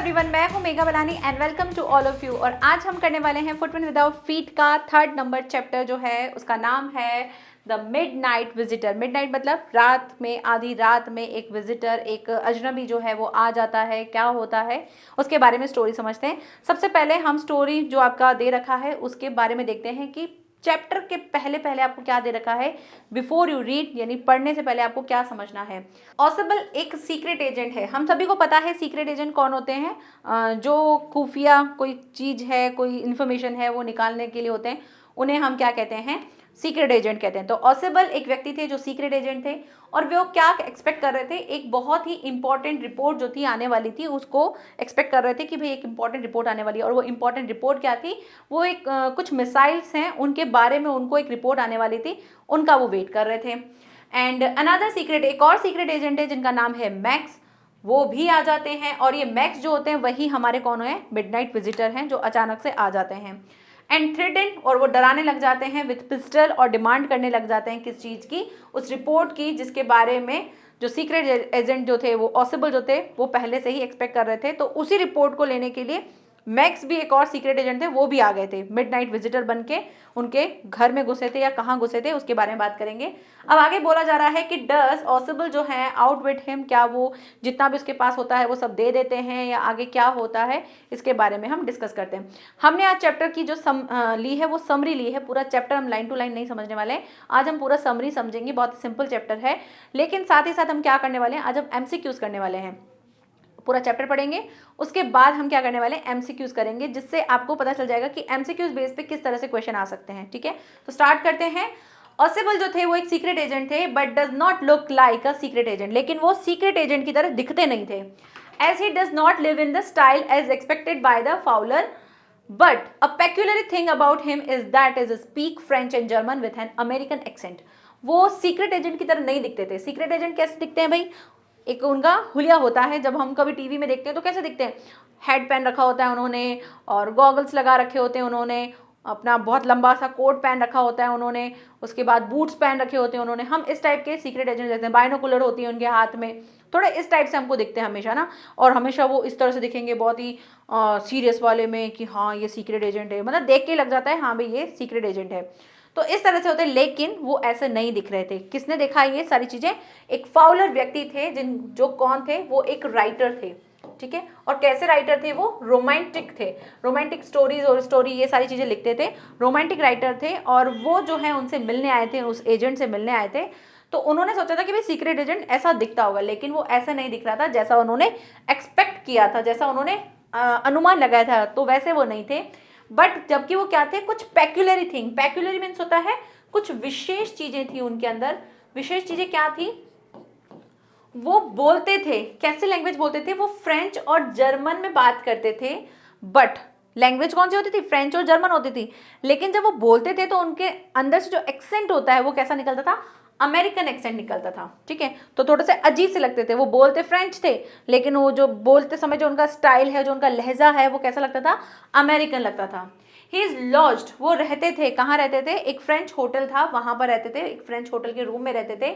Everyone, मैं हूं Megha Balani and welcome to all of you. और आज हम करने वाले हैं फुटविन विदाउट फीट का 3rd नंबर चैप्टर जो है उसका नाम है द मिडनाइट विजिटर। मिडनाइट मतलब रात में, आधी रात में एक विजिटर, एक अजनबी जो है वो आ जाता है, क्या होता है उसके बारे में स्टोरी समझते हैं। सबसे पहले हम स्टोरी जो आपका दे रखा है उसके बारे में देखते हैं कि चैप्टर के पहले पहले आपको क्या दे रखा है, बिफोर यू रीड, यानी पढ़ने से पहले आपको क्या समझना है। ऑसिबल एक सीक्रेट एजेंट है। हम सभी को पता है सीक्रेट एजेंट कौन होते हैं। जो खुफिया कोई चीज़ है, कोई इन्फॉर्मेशन है, वो निकालने के लिए होते हैं, उन्हें हम क्या कहते हैं, सीक्रेट एजेंट कहते हैं। तो ऑसिबल एक व्यक्ति थे जो सीक्रेट एजेंट थे और वो क्या एक्सपेक्ट कर रहे थे, एक बहुत ही इंपॉर्टेंट रिपोर्ट जो थी आने वाली थी, उसको एक्सपेक्ट कर रहे थे कि भाई एक इंपॉर्टेंट रिपोर्ट आने वाली है। और वो इंपॉर्टेंट रिपोर्ट क्या थी, वो एक कुछ मिसाइल्स हैं उनके बारे में उनको एक रिपोर्ट आने वाली थी, उनका वो वेट कर रहे थे। एंड अनदर सीक्रेट, एक और सीक्रेट एजेंट है जिनका नाम है मैक्स, वो भी आ जाते हैं। और ये मैक्स जो होते हैं वही हमारे कौन है, मिडनाइट विजिटर हैं जो अचानक से आ जाते हैं। एंड थ्रेटन, और वो डराने लग जाते हैं विथ पिस्टल और डिमांड करने लग जाते हैं किस चीज़ की, उस रिपोर्ट की जिसके बारे में जो सीक्रेट एजेंट जो थे, वो ऑसिबल जो थे, वो पहले से ही एक्सपेक्ट कर रहे थे। तो उसी रिपोर्ट को लेने के लिए मैक्स भी एक और सीक्रेट एजेंट थे, वो भी आ गए थे मिडनाइट विजिटर बन के, उनके घर में घुसे थे या कहाँ घुसे थे उसके बारे में बात करेंगे। अब आगे बोला जा रहा है कि डस ऑसिबल जो है आउटविट हिम, क्या वो जितना भी उसके पास होता है वो सब दे देते हैं या आगे क्या होता है, इसके बारे में हम डिस्कस करते हैं। हमने आज चैप्टर की जो ली है वो समरी ली है। पूरा चैप्टर हम लाइन टू लाइन नहीं समझने वाले हैं, आज हम पूरा समरी समझेंगे। बहुत सिंपल चैप्टर है, लेकिन साथ ही साथ हम क्या करने वाले हैं, आज हम एमसीक्यूज करने वाले हैं। पूरा चैप्टर पढ़ेंगे, उसके बाद हम क्या करने वाले हैं, एमसीक्यूज करेंगे, जिससे आपको पता चल जाएगा कि एमसीक्यूज बेस पे किस तरह से क्वेश्चन आ सकते हैं। ठीक है, तो स्टार्ट करते हैं। ऑसिबल जो थे वो एक सीक्रेट एजेंट थे, but does not look like a secret agent, लेकिन वो सीक्रेट एजेंट की तरह दिखते नहीं थे। As he does not live in the style as expected by the Fowler, but a peculiar thing about him is that is speak French and German with an American accent. वो secret agent की तरह नहीं दिखते थे। Secret agent कैसे दिखते हैं भाई, एक उनका हुलिया होता है, जब हम कभी टीवी में देखते हैं तो कैसे दिखते हैं, हेड पहन रखा होता है उन्होंने और गॉगल्स लगा रखे होते हैं उन्होंने, अपना बहुत लंबा सा कोट पहन रखा होता है उन्होंने, उसके बाद बूट्स पहन रखे होते हैं उन्होंने। हम इस टाइप के सीक्रेट एजेंट देखते हैं, बाइनोकुलर होती है उनके हाथ में, थोड़ा इस टाइप से हमको दिखते हैं हमेशा ना। और हमेशा वो इस तरह से दिखेंगे बहुत ही सीरियस वाले में कि हाँ ये सीक्रेट एजेंट है, मतलब देख के लग जाता है हाँ भाई ये सीक्रेट एजेंट है। तो इस तरह से होते हैं, लेकिन वो ऐसे नहीं दिख रहे थे। किसने देखा ये सारी चीजें, एक फाउलर व्यक्ति थे, जो कौन थे, वो एक राइटर थे। ठीक है, और कैसे राइटर थे, वो रोमांटिक थे, रोमांटिक स्टोरीज और स्टोरी ये सारी चीजें लिखते थे, रोमांटिक राइटर थे। और वो जो है उनसे मिलने आए थे, उस एजेंट से मिलने आए थे। तो उन्होंने सोचा था कि भाई सीक्रेट एजेंट ऐसा दिखता होगा, लेकिन वो ऐसा नहीं दिख रहा था जैसा उन्होंने एक्सपेक्ट किया था, जैसा उन्होंने अनुमान लगाया था, तो वैसे वो नहीं थे। बट जबकि वो क्या थे, कुछ पेक्युलरी थिंग, पेक्युलरी मीन्स होता है कुछ विशेष चीजें थी उनके अंदर। विशेष चीजें क्या थी, वो बोलते थे, कैसे लैंग्वेज बोलते थे, वो फ्रेंच और जर्मन में बात करते थे। बट लैंग्वेज कौन सी होती थी, फ्रेंच और जर्मन होती थी, लेकिन जब वो बोलते थे तो उनके अंदर से जो एक्सेंट होता है वो कैसा निकलता था, अमेरिकन एक्सेंट निकलता था। ठीक है, तो थोड़े से अजीब से लगते थे। वो बोलते फ्रेंच थे, लेकिन वो जो बोलते समय जो उनका स्टाइल है, जो उनका लहजा है, वो कैसा लगता था, अमेरिकन लगता था। ही इज लॉज्ड, वो रहते थे, कहाँ रहते थे, एक फ्रेंच होटल था वहां पर रहते थे, एक फ्रेंच होटल के रूम में रहते थे।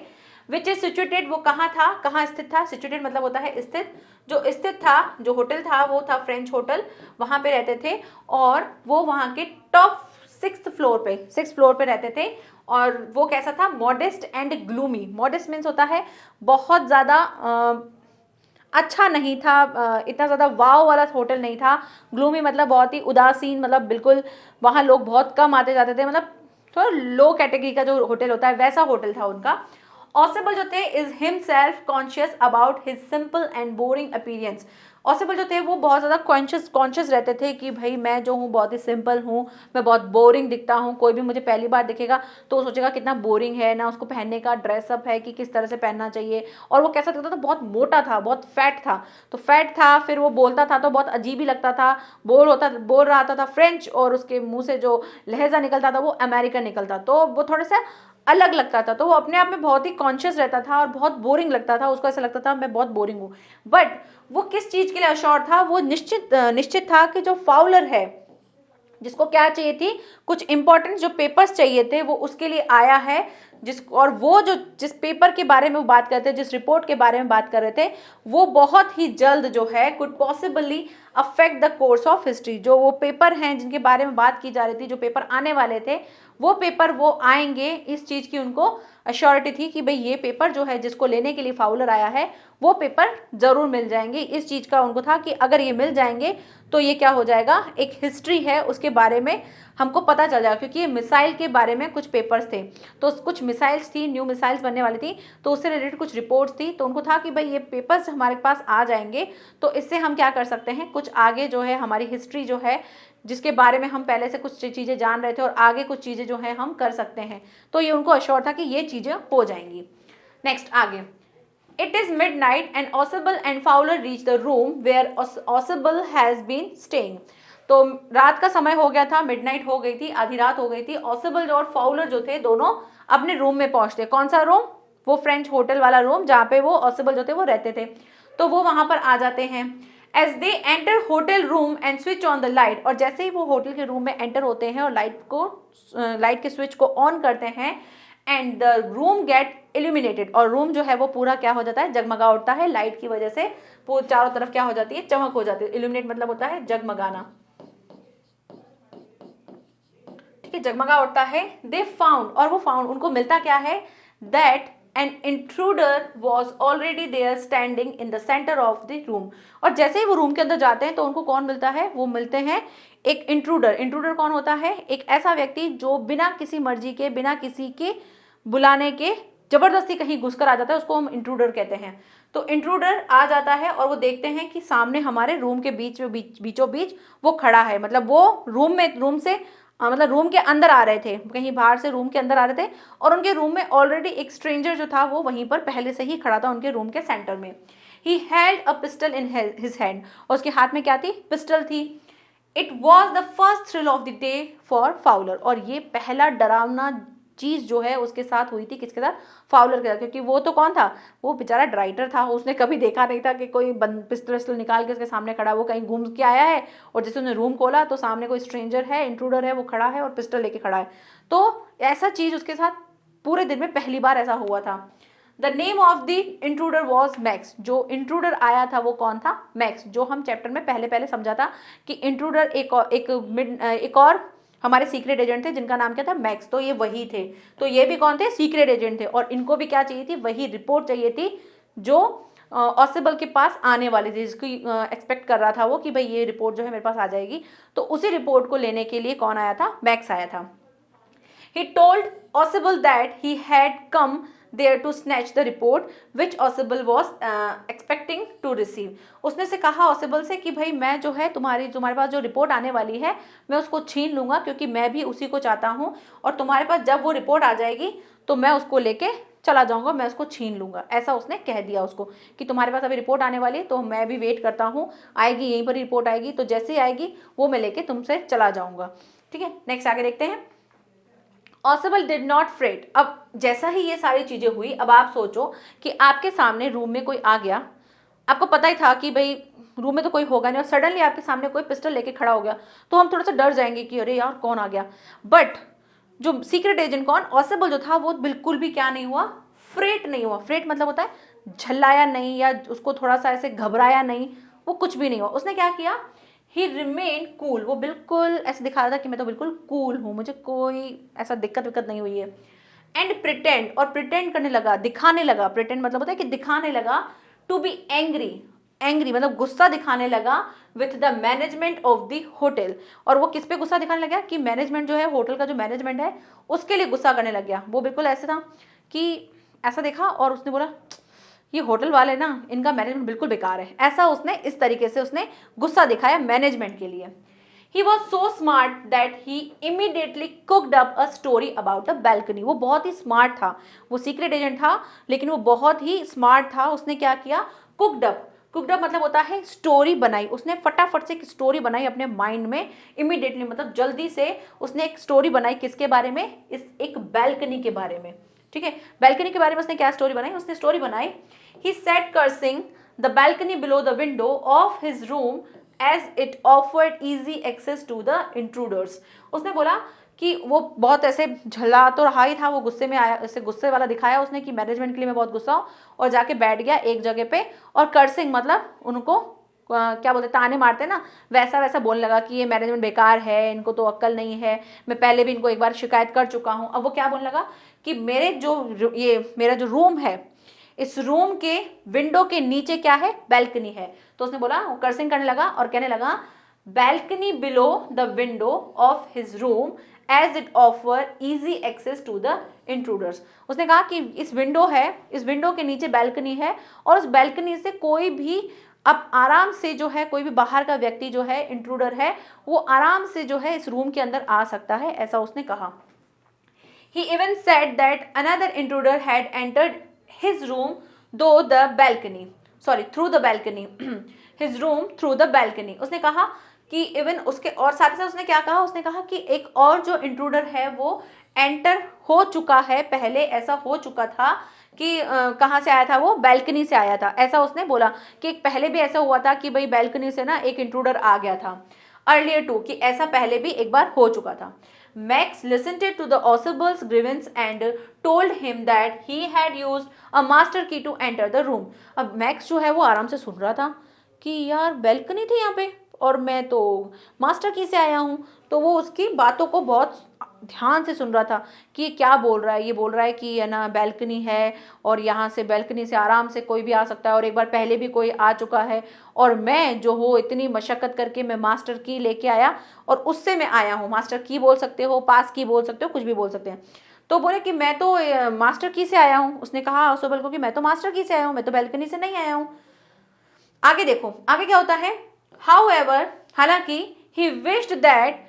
विच इज सिचुएटेड, वो कहाँ था, कहाँ स्थित था, सिचुएटेड मतलब होता है स्थित, जो स्थित था, जो होटल था वो था फ्रेंच होटल, वहां पे रहते थे। और वो वहां के टॉप 6th फ्लोर पे, 6th फ्लोर पे रहते थे। और वो कैसा था, modest and gloomy. Modest means होता है बहुत ज़्यादा अच्छा नहीं था, इतना ज़्यादा वाव वाला होटल नहीं था। ग्लूमी मतलब बहुत ही उदासीन, मतलब बिल्कुल वहाँ लोग बहुत कम आते जाते थे, मतलब थोड़ा लो कैटेगरी का जो होटल होता है वैसा होटल था उनका। ऑसिबल जो थे is himself conscious about his simple and boring appearance. ऑसिबल जो थे वो बहुत ज़्यादा कॉन्शियस रहते थे कि भाई मैं जो हूँ बहुत ही सिंपल हूँ, मैं बहुत बोरिंग दिखता हूँ। कोई भी मुझे पहली बार दिखेगा तो वो सोचेगा कितना बोरिंग है ना, उसको पहनने का ड्रेसअप है कि किस तरह से पहनना चाहिए। और वो कैसा दिखता था, बहुत मोटा था, बहुत फैट था, तो फैट था, फिर वो बोलता था तो बहुत अजीब ही लगता था, बोल रहा था फ्रेंच, और उसके मुंह से जो लहजा निकलता था वो अमेरिकन निकलता, तो वो थोड़ा सा अलग लगता था। तो वो अपने आप में बहुत ही कॉन्शियस रहता था और बहुत बोरिंग लगता था, उसको ऐसा लगता था मैं बहुत बोरिंग हूँ। बट वो किस चीज़ के लिए अश्योर था, वो निश्चित था कि जो फाउलर है, जिसको क्या चाहिए थी, कुछ इंपॉर्टेंट जो पेपर्स चाहिए थे वो उसके लिए आया है, और वो जिस पेपर के बारे में वो बात करते थे, जिस रिपोर्ट के बारे में बात कर रहे थे, वो बहुत ही जल्द जो है could possibly affect the course of history. जो वो पेपर हैं जिनके बारे में बात की जा रही थी, जो पेपर आने वाले थे, वो पेपर वो आएंगे, इस चीज़ की उनको अश्योरिटी थी कि भाई ये पेपर जो है जिसको लेने के लिए फाउलर आया है वो पेपर ज़रूर मिल जाएंगे। इस चीज़ का उनको था कि अगर ये मिल जाएंगे तो ये क्या हो जाएगा, एक हिस्ट्री है उसके बारे में हमको पता चल जाएगा, क्योंकि ये मिसाइल के बारे में कुछ पेपर्स थे, तो कुछ मिसाइल्स थी, न्यू मिसाइल्स बनने वाली थी, तो उससे रिलेटेड कुछ रिपोर्ट्स थी, तो उनको था कि भाई ये पेपर्स हमारे पास आ जाएंगे तो इससे हम क्या कर सकते हैं, कुछ आगे जो है हमारी हिस्ट्री जो है जिसके बारे में हम पहले से कुछ चीज़ें जान रहे थे और आगे कुछ चीज़ें जो है हम कर सकते हैं, तो ये उनको अश्योर था कि ये चीज़ें हो जाएंगी। नेक्स्ट आगे, it is midnight and Ausable and Fowler reach the room where Ausable has been staying. तो रात का समय हो गया था, मिडनाइट हो गई थी, आधी रात हो गई थी। ऑसिबल और फाउलर जो थे दोनों अपने रूम में पहुंचते। कौन सा रूम, वो फ्रेंच होटल वाला रूम जहाँ पे वो ऑसिबल जो थे वो रहते थे, तो वो वहाँ पर आ जाते हैं। As they enter hotel room and switch on the light, और जैसे ही वो होटल के रूम में एंटर होते हैं और लाइट के स्विच को ऑन करते हैं, and the room get illuminated, और रूम जो है वो पूरा क्या हो जाता है, जगमगा उठता है लाइट की वजह से, वो चारों तरफ क्या हो जाती है, चमक हो जाती है। इल्यूमिनेट मतलब होता है जगमगाना, ठीक है, जगमगा उठता है। दे फाउंड, और वो फाउंड उनको मिलता क्या है, that an intruder was already there standing in the centre of the room, और जैसे ही वो रूम के अंदर जाते हैं तो उनको कौन मिलता है, वो मिलते हैं एक इंट्रूडर। इंट्रूडर कौन होता है, एक ऐसा व्यक्ति जो बिना किसी मर्जी के, बिना किसी के बुलाने के जबरदस्ती कहीं घुसकर आ जाता है, उसको हम इंट्रूडर कहते हैं। तो इंट्रूडर आ जाता है और वो देखते हैं कि सामने हमारे रूम के बीचों बीच वो खड़ा है, मतलब वो रूम से मतलब रूम के अंदर आ रहे थे, कहीं बाहर से रूम के अंदर आ रहे थे, और उनके रूम में ऑलरेडी एक स्ट्रेंजर जो था वो वहीं पर पहले से ही खड़ा था उनके रूम के सेंटर में। He held a pistol in his hand, और उसके हाथ में क्या थी, पिस्टल थी। It was the first thrill of the day for Fowler, और ये पहला डरावना चीज़ जो है उसके साथ हुई थी, किसके साथ, फाउलर के साथ, क्योंकि वो तो कौन था, वो बेचारा ड्राइटर था, उसने कभी देखा नहीं था कि कोई पिस्टल निकाल के उसके सामने खड़ा, वो कहीं घूम के आया है और जैसे उसने रूम खोला तो सामने कोई स्ट्रेंजर है, इंट्रूडर है, वो खड़ा है और पिस्टल लेके खड़ा है। तो ऐसा चीज़ उसके साथ पूरे दिन में पहली बार ऐसा हुआ था। The name of the intruder was max, जो इंट्रूडर आया था वो कौन था, मैक्स, जो हम चैप्टर में पहले समझा था कि इंट्रूडर एक और हमारे सीक्रेट एजेंट थे जिनका नाम क्या था, मैक्स, तो ये वही थे। तो ये भी कौन थे, सीक्रेट एजेंट थे, और इनको भी क्या चाहिए थी, वही रिपोर्ट चाहिए थी जो ऑसिबल के पास आने वाली थी, जिसकी एक्सपेक्ट कर रहा था वो कि भाई ये रिपोर्ट जो है मेरे पास आ जाएगी। तो उसी रिपोर्ट को लेने के लिए कौन आया था, मैक्स आया था। He told Ossible that he had come there to snatch the report which Ossible was expecting to receive. उसने से कहा Ossible से कि भाई मैं जो है तुम्हारे पास जो रिपोर्ट आने वाली है मैं उसको छीन लूँगा, क्योंकि मैं भी उसी को चाहता हूँ, और तुम्हारे पास जब वो रिपोर्ट आ जाएगी तो मैं उसको लेके चला जाऊँगा, मैं उसको छीन लूँगा। ऐसा उसने कह दिया उसको कि तुम्हारे पास अभी रिपोर्ट आने वाली है, तो मैं भी वेट करता हूँ, आएगी यहीं पर रिपोर्ट आएगी, तो जैसे ही आएगी वो मैं लेके तुमसे चला जाऊँगा। ठीक है, नेक्स्ट आगे देखते हैं। ऑसिबल डिड नॉट फ्रेट, अब जैसा ही ये सारी चीज़ें हुई, अब आप सोचो कि आपके सामने रूम में कोई आ गया, आपको पता ही था कि भाई रूम में तो कोई होगा नहीं, और सडनली आपके सामने कोई पिस्टल लेके खड़ा हो गया, तो हम थोड़ा सा डर जाएंगे कि अरे यार कौन आ गया। बट जो सीक्रेट एजेंट कौन, ऑसिबल जो था, वो बिल्कुल भी क्या नहीं हुआ, फ्रेट नहीं हुआ। फ्रेट मतलब होता है झल्लाया नहीं, या उसको थोड़ा सा ऐसे घबराया नहीं, वो कुछ भी नहीं हुआ। उसने क्या किया, ही रिमेन कूल, वो बिल्कुल ऐसे दिखा रहा था कि मैं तो बिल्कुल कूल हूँ, मुझे कोई ऐसा दिक्कत नहीं हुई है। एंड प्रिटेंड, और प्रिटेंड करने लगा, दिखाने लगा, प्रिटेंड मतलब होता है कि दिखाने लगा, टू बी एंग्री, एंग्री मतलब गुस्सा दिखाने लगा with the management of the hotel. और वो किस पे गुस्सा दिखाने लगा, कि मैनेजमेंट जो है, होटल का जो मैनेजमेंट है उसके लिए गुस्सा करने लग गया। वो बिल्कुल ऐसे था कि ऐसा देखा और उसने बोला ये होटल वाले ना, इनका मैनेजमेंट बिल्कुल बेकार है, ऐसा उसने इस तरीके से उसने गुस्सा दिखाया मैनेजमेंट के लिए। He was so smart that he immediately cooked up a story about the balcony. वो बहुत ही स्मार्ट था, वो सीक्रेट एजेंट था लेकिन वो बहुत ही स्मार्ट था। उसने क्या किया, कुकड अप मतलब होता है स्टोरी बनाई, उसने फटाफट से एक स्टोरी बनाई अपने माइंड में, इमीडिएटली मतलब जल्दी से उसने एक स्टोरी बनाई, किसके बारे में, इस एक बैल्कनी के बारे में। ठीक है, बैल्कनी के बारे में उसने क्या स्टोरी बनाई, He sat cursing the balcony below the window of his room as it offered easy access to the intruders. उसने बोला कि वो बहुत ऐसे झल्ला तो रहा ही था, वो गुस्से में आया, ऐसे गुस्से वाला दिखाया उसने कि मैनेजमेंट के लिए मैं बहुत गुस्सा हूँ, और जाके बैठ गया एक जगह पे और कर्सिंग मतलब उनको क्या बोलते ताने मारते ना, वैसा वैसा बोलने लगा कि ये मैनेजमेंट बेकार है, इनको तो अक्ल नहीं है, मैं पहले भी इनको एक बार शिकायत कर चुका हूँ। अब वो क्या बोलने लगा कि मेरा जो रूम है, इस रूम के विंडो के नीचे क्या है, बैल्कनी है। तो उसने बोला, वो कर्सिंग करने लगा और कहने लगा balcony below the window of his room as it offer easy access to the intruders. उसने कहा कि इस विंडो है, इस विंडो के नीचे बैल्कनी है, और उस बैल्कनी से कोई भी अब आराम से जो है, कोई भी बाहर का व्यक्ति जो है, इंट्रूडर है, वो आराम से जो है इस रूम के अंदर आ सकता है, ऐसा उसने कहा। He even said that another intruder had entered his room through the balcony. His room through the balcony. उसने कहा कि इवन उसके और साथ ही साथ उसने क्या कहा, उसने कहा कि एक और जो इंट्रूडर है वो एंटर हो चुका है, पहले ऐसा हो चुका था कि कहाँ से आया था, वो बैल्कनी से आया था, ऐसा उसने बोला कि पहले भी ऐसा हुआ था कि भाई बैल्कनी से ना एक इंट्रूडर आ गया था अर्लियर टू, कि ऐसा पहले भी एक बार हो चुका था। Max listened to the Ossible's grievance and told him that he had used a master key to enter the room. अब मैक्स जो है वो आराम से सुन रहा था कि यार बैल्कनी थी यहाँ पे और मैं तो मास्टर की से आया हूँ, तो वो उसकी बातों को बहुत ध्यान से सुन रहा था कि ये क्या बोल रहा है। ये बोल रहा है कि है ना बैल्कनी है और यहाँ से बैल्कनी से आराम से कोई भी आ सकता है, और एक बार पहले भी कोई आ चुका है, और मैं जो हो इतनी मशक्क़त करके मैं मास्टर की लेके आया और उससे मैं आया हूँ। मास्टर की बोल सकते हो, पास की बोल सकते हो, कुछ भी बोल सकते हैं। तो बोले कि मैं तो मास्टर की से आया हूँ। उसने कहा ओसोबल को कि मैं तो मास्टर की से आया हूँ, मैं तो बैल्कनी से नहीं आया हूँ। आगे देखो आगे क्या होता है। हाउएवर, हालांकि he wished that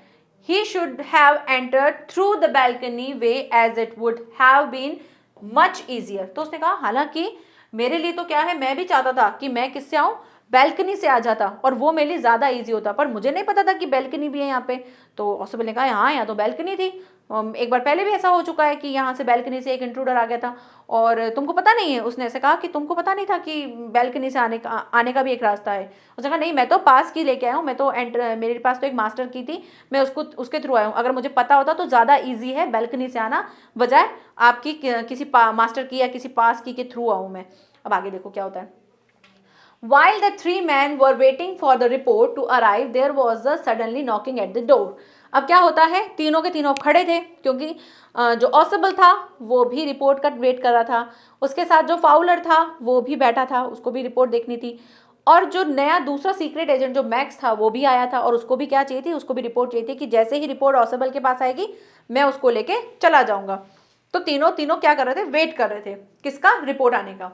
he should have entered through the balcony way as it would have been much easier। तो उसने कहा हालांकि मेरे लिए तो क्या है, मैं भी चाहता था कि मैं किससे आऊं, बैल्कनी से आ जाता, और वो मेरे लिए ज़्यादा ईजी होता, पर मुझे नहीं पता था कि बैल्कनी भी है यहाँ पे। तो ओसोबल ने कहा हाँ यहाँ तो बैल्कनी थी, एक बार पहले भी ऐसा हो चुका है कि यहाँ से बैल्कनी से एक इंट्रूडर आ गया था, और तुमको पता नहीं है। उसने ऐसे कहा कि तुमको पता नहीं था कि बैल्कनी से आने का भी एक रास्ता है। उसने कहा नहीं, मैं तो पास की लेके आया हूँ, मैं तो मेरे पास तो एक मास्टर की थी, मैं उसके थ्रू आया हूँ। अगर मुझे पता होता तो ज़्यादा ईजी है बैल्कनी से आना, बजाय आपकी किसी मास्टर की या किसी पास की के थ्रू आऊँ मैं। अब आगे देखो क्या होता है। While the three men were waiting for the report to arrive, there was a suddenly knocking at the door. अब क्या होता है, तीनों के तीनों खड़े थे क्योंकि जो ऑसिबल था वो भी रिपोर्ट का वेट कर रहा था, उसके साथ जो फाउलर था वो भी बैठा था, उसको भी रिपोर्ट देखनी थी, और जो नया दूसरा सीक्रेट एजेंट जो मैक्स था वो भी आया था, और उसको भी क्या चाहिए थी, उसको भी रिपोर्ट चाहिए थी कि जैसे ही रिपोर्ट ऑसिबल के पास आएगी मैं उसको लेके चला जाऊंगा। तो तीनों क्या कर रहे थे, वेट कर रहे थे किसका, रिपोर्ट आने का।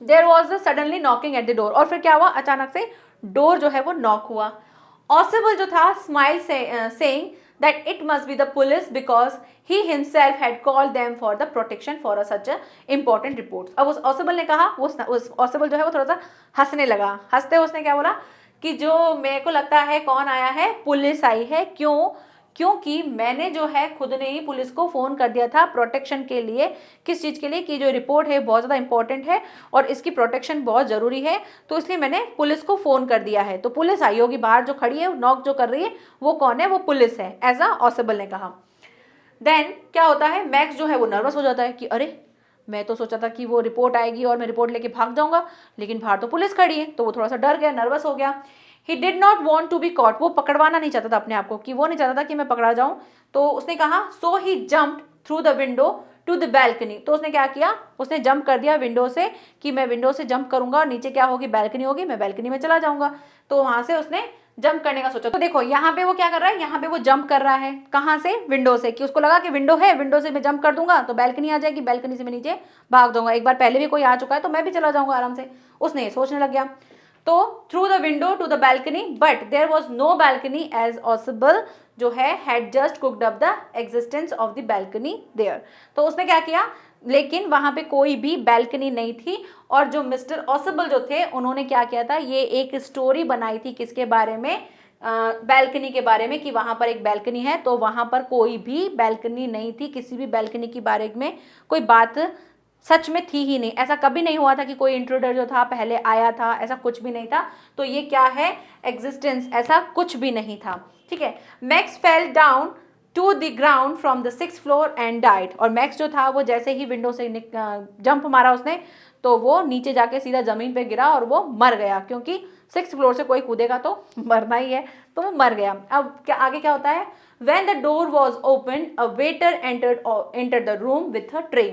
There was a suddenly knocking at the door, और फिर क्या हुआ, अचानक से डोर जो है वो नॉक हुआ। ऑसिबल जो था smile saying that it must be the police because he himself had called them for the protection for such a important report। अब उस ऑसिबल ने कहा, उस ऑसिबल जो है वो थोड़ा सा हंसने लगा। हंसते उसने क्या बोला कि जो मेरे को लगता है कौन आया है, पुलिस आई है। क्यों? क्योंकि मैंने जो है खुद ने ही पुलिस को फ़ोन कर दिया था प्रोटेक्शन के लिए। किस चीज़ के लिए, कि जो रिपोर्ट है बहुत ज़्यादा इंपॉर्टेंट है और इसकी प्रोटेक्शन बहुत ज़रूरी है, तो इसलिए मैंने पुलिस को फ़ोन कर दिया है। तो पुलिस आई होगी, बाहर जो खड़ी है नॉक जो कर रही है वो कौन है, वो पुलिस है, ऐसा ऑसिबल ने कहा। देन क्या होता है, मैक्स जो है वो नर्वस हो जाता है कि अरे मैं तो सोचा था कि वो रिपोर्ट आएगी और मैं रिपोर्ट लेके भाग जाऊंगा, लेकिन बाहर तो पुलिस खड़ी है। तो वो थोड़ा सा डर गया, नर्वस हो गया। He did not want to be caught, वो पकड़वाना नहीं चाहता था अपने आप को, कि वो नहीं चाहता था कि मैं पकड़ा जाऊं। तो उसने कहा so he jumped through the window to the balcony. तो उसने क्या किया, उसने जंप कर दिया विंडो से, कि मैं विंडो से जंप करूंगा और नीचे क्या होगी, बैल्कनी होगी, मैं बैल्कनी में चला जाऊंगा। तो वहां से उसने जंप करने का सोचा। तो देखो यहाँ पे वो क्या कर रहा है, यहाँ पे वो जंप कर रहा है कहाँ से, विंडो से, कि उसको लगा कि विंडो है, विंडो से मैं जंप कर दूंगा तो बैल्कनी आ जाएगी, बैल्कनी से मैं नीचे भाग जाऊंगा, एक बार पहले भी कोई आ चुका है तो मैं भी चला जाऊंगा आराम से। उसने ये सोचने लग गया। तो through the window to the balcony, but there was no balcony as Ausable जो है had just cooked up the existence of the balcony there. तो उसने क्या किया, लेकिन वहां पे कोई भी बैल्कनी नहीं थी, और जो मिस्टर ऑसिबल जो थे उन्होंने क्या किया था, ये एक स्टोरी बनाई थी किसके बारे में, बैल्कनी के बारे में, कि वहां पर एक बैल्कनी है, तो वहां पर कोई भी बैल्कनी नहीं थी, किसी भी बैल्कनी के बारे में कोई बात सच में थी ही नहीं, ऐसा कभी नहीं हुआ था कि कोई इंट्रूडर जो था पहले आया था, ऐसा कुछ भी नहीं था। तो ये क्या है, एग्जिस्टेंस, ऐसा कुछ भी नहीं था। ठीक है, Max fell down to the ground from the 6th floor and died. और मैक्स जो था वो जैसे ही विंडो से जंप मारा उसने, तो वो नीचे जाके सीधा जमीन पे गिरा और वो मर गया, क्योंकि 6th फ्लोर से कोई कूदेगा तो मरना ही है, तो वो मर गया। अब क्या आगे क्या होता है, when the door was open a waiter entered the room with a tray.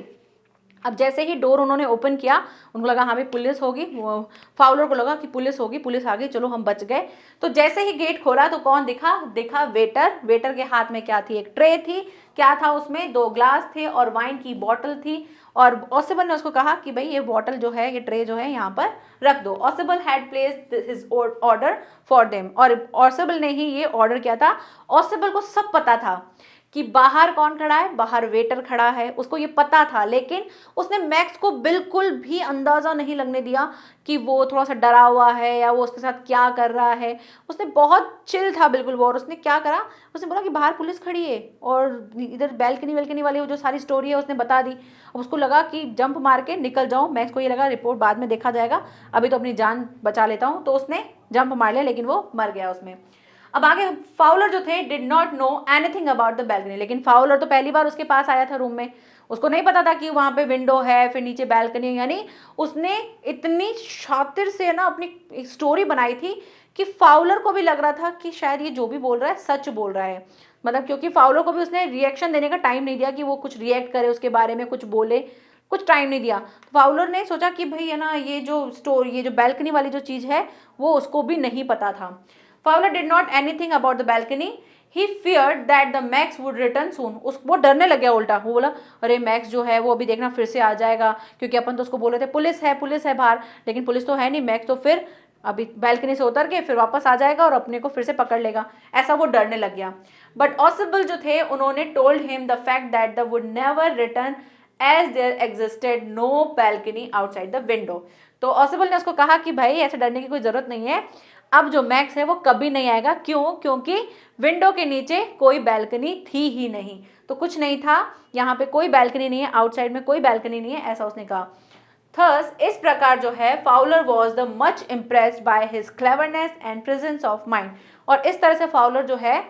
अब जैसे ही डोर उन्होंने ओपन किया, उनको लगा हाँ भाई पुलिस होगी, वो फाउलर को लगा कि पुलिस होगी, पुलिस आ गई, चलो हम बच गए। तो जैसे ही गेट खोला तो कौन दिखा वेटर। वेटर के हाथ में क्या थी, एक ट्रे थी, क्या था उसमें, 2 ग्लास थे और वाइन की बॉटल थी। और ऑसिबल ने उसको कहा कि भाई ये बॉटल जो है, ये ट्रे जो है यहाँ पर रख दो। ऑसिबल had placed his order for them, और ऑसिबल ने ही ये ऑर्डर किया था। ऑसिबल को सब पता था कि बाहर कौन खड़ा है, बाहर वेटर खड़ा है, उसको ये पता था, लेकिन उसने मैक्स को बिल्कुल भी अंदाजा नहीं लगने दिया कि वो थोड़ा सा डरा हुआ है या वो उसके साथ क्या कर रहा है। उसने बहुत चिल था बिल्कुल वो, और उसने क्या करा, उसने बोला कि बाहर पुलिस खड़ी है और इधर बैल्कनी वेल्कनी वाली वो जो सारी स्टोरी है उसने बता दी। अब उसको लगा कि जंप मार के निकल जाऊँ, मैक्स को ये लगा रिपोर्ट बाद में देखा जाएगा, अभी तो अपनी जान बचा लेता हूँ, तो उसने जंप मार लिया, लेकिन वो मर गया उसमें। अब आगे फाउलर जो थे did not know anything about the balcony, लेकिन फाउलर तो पहली बार उसके पास आया था रूम में, उसको नहीं पता था कि वहाँ पे विंडो है, फिर नीचे बैल्कनी, यानी उसने इतनी शातिर से ना अपनी स्टोरी बनाई थी कि फाउलर को भी लग रहा था कि शायद ये जो भी बोल रहा है सच बोल रहा है। मतलब क्योंकि फाउलर को भी उसने रिएक्शन देने का टाइम नहीं दिया कि वो कुछ रिएक्ट करे, उसके बारे में कुछ बोले, कुछ टाइम नहीं दिया। फाउलर ने सोचा कि भाई है ना, ये जो बैल्कनी वाली जो चीज़ है वो उसको भी नहीं पता था। Fowler did not anything about the balcony. He feared that the Max would return soon. वो डरने लग गया उल्टा, वो बोला अरे मैक्स जो है वो अभी देखना फिर से आ जाएगा, क्योंकि अपन तो उसको बोल रहे थे पुलिस है बाहर, लेकिन पुलिस तो है नहीं, मैक्स तो फिर अभी बैल्कनी से उतर के फिर वापस आ जाएगा और अपने को फिर से पकड़ लेगा, ऐसा वो डरने लग गया। बट ऑसिबल जो थे उन्होंने told him the fact that the would never return as there existed no balcony outside the window. तो ऑसिबल ने उसको कहा कि भाई ऐसे डरने की कोई जरूरत नहीं है, अब जो मैक्स है वो कभी नहीं आएगा। क्यों? क्योंकि विंडो के नीचे कोई बैल्कनी थी ही नहीं, तो कुछ नहीं था, यहाँ पे कोई बैल्कनी नहीं है, आउटसाइड में कोई बैल्कनी नहीं है, ऐसा उसने कहा। थर्स इस प्रकार जो है Fowler was the much impressed by his cleverness and presence of mind. और इस तरह से फाउलर जो है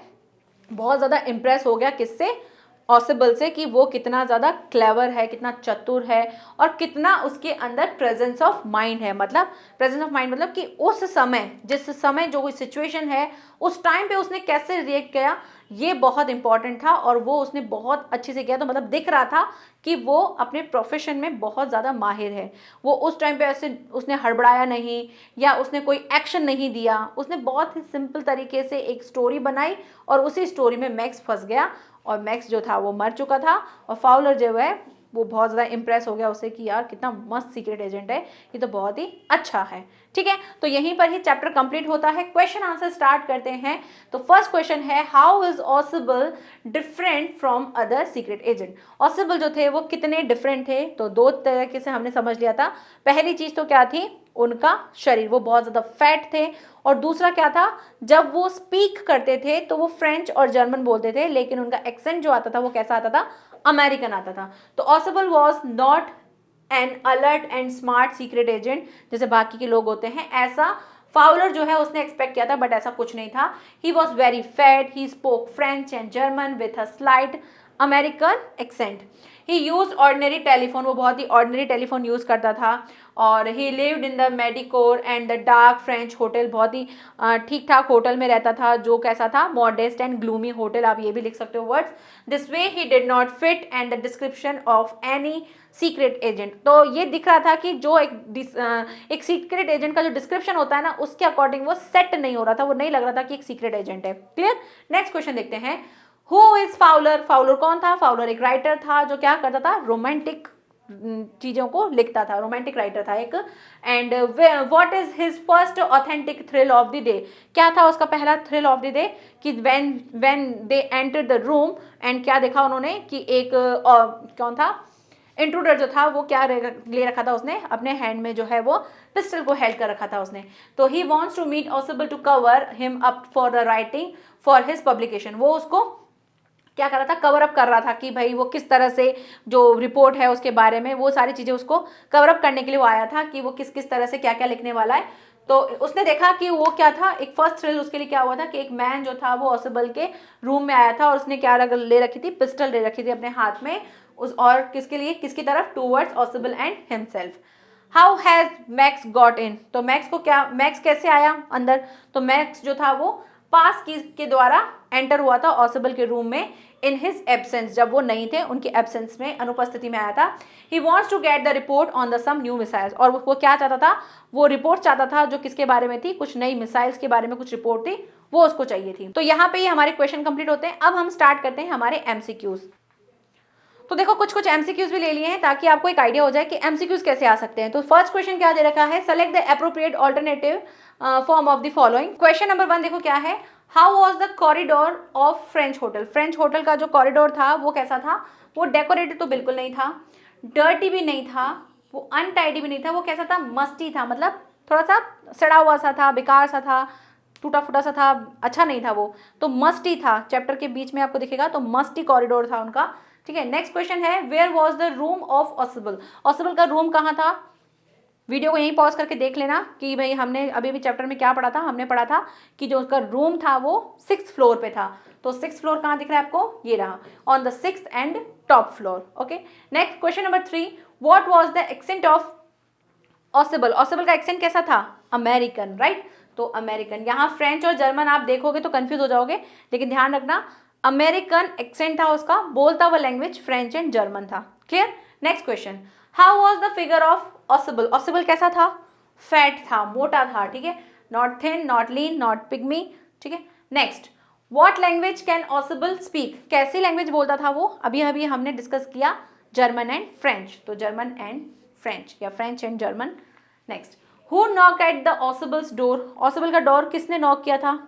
बहुत ज़्यादा इम्प्रेस हो गया, किससे? ऑसिबल से, कि वो कितना ज़्यादा क्लेवर है, कितना चतुर है और कितना उसके अंदर प्रेजेंस ऑफ माइंड है। मतलब प्रेजेंस ऑफ माइंड मतलब कि उस समय, जिस समय जो कोई सिचुएशन है उस टाइम पे उसने कैसे रिएक्ट किया, ये बहुत इंपॉर्टेंट था और वो उसने बहुत अच्छे से किया। तो मतलब दिख रहा था कि वो अपने प्रोफेशन में बहुत ज़्यादा माहिर है। वो उस टाइम पे ऐसे उसने हड़बड़ाया नहीं या उसने कोई एक्शन नहीं दिया, उसने बहुत ही सिंपल तरीके से एक स्टोरी बनाई और उसी स्टोरी में मैक्स फंस गया और मैक्स जो था वो मर चुका था। और फाउलर जो है वो बहुत ज़्यादा इंप्रेस हो गया उससे कि यार कितना मस्त सीक्रेट एजेंट है, ये तो बहुत ही अच्छा है। ठीक है, तो यहीं पर ही चैप्टर कंप्लीट होता है। क्वेश्चन आंसर स्टार्ट करते हैं। तो फर्स्ट क्वेश्चन है, how is ऑसिबल different from other secret agent. ऑसिबल जो थे वो कितने डिफरेंट थे, तो 2 तरीके से हमने समझ लिया था। पहली चीज़ तो क्या थी, उनका शरीर, वो बहुत ज़्यादा फैट थे। और दूसरा क्या था, जब वो स्पीक करते थे तो वो फ्रेंच और जर्मन बोलते थे, लेकिन उनका एक्सेंट जो आता था वो कैसा आता था, अमेरिकन आता था। तो ऑसिबल was not an alert and smart secret agent जैसे बाकी के लोग होते हैं, ऐसा फाउलर जो है उसने एक्सपेक्ट किया था, बट ऐसा कुछ नहीं था। He was very fat, he spoke French and German with a slight American accent. He use ordinary telephone, वो बहुत ही ऑर्डिनरी टेलीफोन यूज़ करता था। और ही lived in the Medicore and the dark French hotel, बहुत ही ठीक ठाक होटल में रहता था, जो कैसा था, मॉडेस्ट एंड ग्लूमी होटल, आप ये भी लिख सकते हो words. This way he did not fit and the description of any secret agent. तो ये दिख रहा था कि जो एक सीक्रेट एजेंट का जो डिस्क्रिप्शन होता है ना, उसके अकॉर्डिंग वो सेट नहीं हो रहा था, वो नहीं लग रहा था कि एक सीक्रेट एजेंट है। क्लियर? नेक्स्ट क्वेश्चन देखते हैं, हु इज फाउलर। फाउलर कौन था? फाउलर एक राइटर था जो क्या करता था, रोमांटिक चीज़ों को लिखता था, रोमांटिक राइटर था एक। And what is his first authentic thrill of the day. क्या था उसका पहला थ्रिल ऑफ द डे, कि when they enter the room and क्या देखा उन्होंने कि एक कौन था, इंट्रूडर जो था वो क्या ले रखा था उसने, अपने हैंड में जो है वो पिस्टल को हेल्ड कर रखा था उसने। तो he wants to meet Ausable to cover him up for the writing for his publication. वो उसको क्या कर रहा था, कवर अप कर रहा था कि भाई वो किस तरह से जो रिपोर्ट है उसके बारे में वो सारी चीज़ें उसको कवर अप करने के लिए वो आया था कि वो किस किस तरह से क्या क्या लिखने वाला है। तो उसने देखा कि वो क्या था, एक फर्स्ट थ्रिल उसके लिए क्या हुआ था कि एक मैन जो था वो ऑसिबल के रूम में आया था और उसने क्या ले रखी थी, पिस्टल ले रखी थी अपने हाथ में, उस और किसके लिए, किसकी तरफ, towards ऑसिबल and himself. How has max got in, तो मैक्स को क्या, मैक्स कैसे आया अंदर, तो मैक्स जो था वो पास की के द्वारा एंटर हुआ था ऑसिबल के रूम में इन हिज एब्सेंस, जब वो नहीं थे उनकी एब्सेंस में, अनुपस्थिति में आया था। He wants to get the report on the some new missiles, और वो क्या चाहता था, वो रिपोर्ट चाहता था जो किसके बारे में थी, कुछ नई मिसाइल्स के बारे में कुछ रिपोर्ट थी, वो उसको चाहिए थी। तो यहाँ पे ही हमारे क्वेश्चन कंप्लीट होते हैं। अब हम स्टार्ट करते हैं हमारे एमसीक्यूज। तो देखो कुछ कुछ एमसीक्यूज भी ले लिए हैं ताकि आपको एक आइडिया हो जाए कि एमसीक्यूज कैसे आ सकते हैं। तो फर्स्ट क्वेश्चन क्या दे रखा है, select the appropriate alternative form of the following. Question number 1 देखो क्या है, how was the corridor of French hotel. French hotel का जो कॉरिडोर था वो कैसा था, वो डेकोरेटेड तो बिल्कुल नहीं था, डर्टी भी नहीं था, वो अनटाइडी भी नहीं था, वो कैसा था, मस्टी था, मतलब थोड़ा सा सड़ा हुआ सा था, बेकार सा था, टूटा फूटा सा था, अच्छा नहीं था वो, तो मस्टी था। चैप्टर के बीच में आपको दिखेगा, तो मस्टी कॉरिडोर था उनका। ठीक है, नेक्स्ट क्वेश्चन है, where was the room of ऑसिबल। Ausable का रूम कहाँ था, वीडियो को यहीं पॉज करके देख लेना कि भाई हमने अभी भी चैप्टर में क्या पढ़ा था, हमने पढ़ा था कि जो उसका रूम था वो 6th फ्लोर पे था। तो 6th फ्लोर कहाँ दिख रहा है आपको, ये रहा, on the 6th and top floor. Okay, next question number 3, what was the accent of ऑसिबल। Ausable का एक्सेंट कैसा था, अमेरिकन, राइट, तो अमेरिकन। यहाँ फ्रेंच और जर्मन आप देखोगे तो कंफ्यूज हो जाओगे, लेकिन ध्यान रखना अमेरिकन एक्सेंट था उसका, बोलता हुआ लैंग्वेज फ्रेंच एंड जर्मन था। Clear, next question, how was the figure of ऑसिबल। Ossible कैसा था, फैट था, मोटा था, ठीक है, not thin, not lean, not pygmy, ठीक है। Next, what language can Ossible speak, कैसी लैंग्वेज बोलता था वो, अभी अभी हमने डिस्कस किया जर्मन एंड फ्रेंच, तो जर्मन एंड फ्रेंच या French and German. Next, who knock at the Ossible's door. ऑसिबल का डोर किसने नॉक किया था,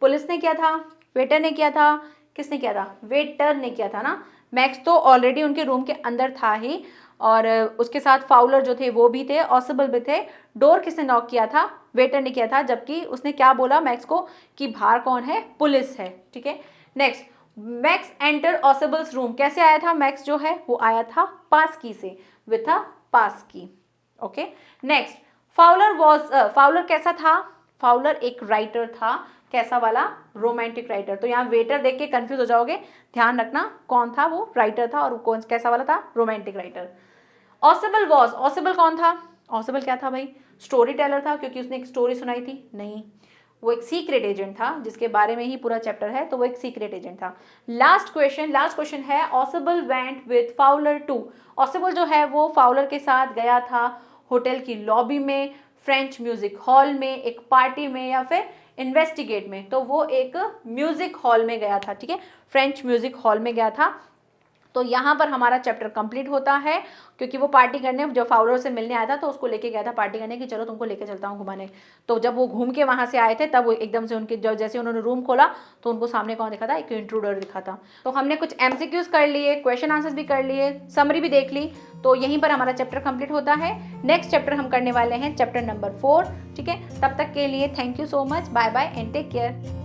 पुलिस ने किया था, वेटर ने किया था, किसने किया था, वेटर ने किया था ना। मैक्स तो ऑलरेडी उनके रूम के अंदर था ही, और उसके साथ फाउलर जो थे वो भी थे, ऑसिबल भी थे। डोर किसने नॉक किया था, वेटर ने किया था, जबकि उसने क्या बोला मैक्स को कि बाहर कौन है, पुलिस है। ठीक है, नेक्स्ट, मैक्स एंटर ऑसिबल्स रूम, कैसे आया था मैक्स जो है वो आया था पास की से, विथ अ पास की। Okay, next, Fowler was, Fowler कैसा था, फाउलर एक राइटर था, कैसा वाला, रोमांटिक राइटर। तो यहाँ वेटर देख के कंफ्यूज हो जाओगे, ध्यान रखना कौन था, वो राइटर था, और कौन कैसा वाला था, रोमांटिक राइटर। ऑसिबल वॉज, ऑसिबल कौन था, ऑसिबल क्या था भाई, स्टोरी टेलर था, क्योंकि उसने एक स्टोरी सुनाई थी, नहीं, वो एक सीक्रेट एजेंट था, जिसके बारे में ही पूरा चैप्टर है, तो वो एक सीक्रेट एजेंट था। लास्ट क्वेश्चन है, Ausable went with Fowler to. Ausable जो है वो फाउलर के साथ गया था होटल की लॉबी में, फ्रेंच म्यूजिक हॉल में, एक पार्टी में, या फिर इन्वेस्टिगेट में। तो वो एक म्यूजिक हॉल में गया था, ठीक है, फ्रेंच म्यूजिक हॉल में गया था। तो यहाँ पर हमारा चैप्टर कंप्लीट होता है, क्योंकि वो पार्टी करने जब फाउलर से मिलने आया था तो उसको लेके गया था पार्टी करने, कि चलो तुमको लेके चलता हूँ घुमाने। तो जब वो घूम के वहाँ से आए थे तब वो एकदम से उनके जैसे उन्होंने रूम खोला तो उनको सामने कौन दिखा था, एक इंट्रूडर दिखा था। तो हमने कुछ एमसीक्यूज कर लिए, क्वेश्चन आंसर्स भी कर लिए, समरी भी देख ली। तो यहीं पर हमारा चैप्टर कंप्लीट होता है। नेक्स्ट चैप्टर हम करने वाले हैं चैप्टर नंबर 4। ठीक है, तब तक के लिए thank you so much, bye bye and take care.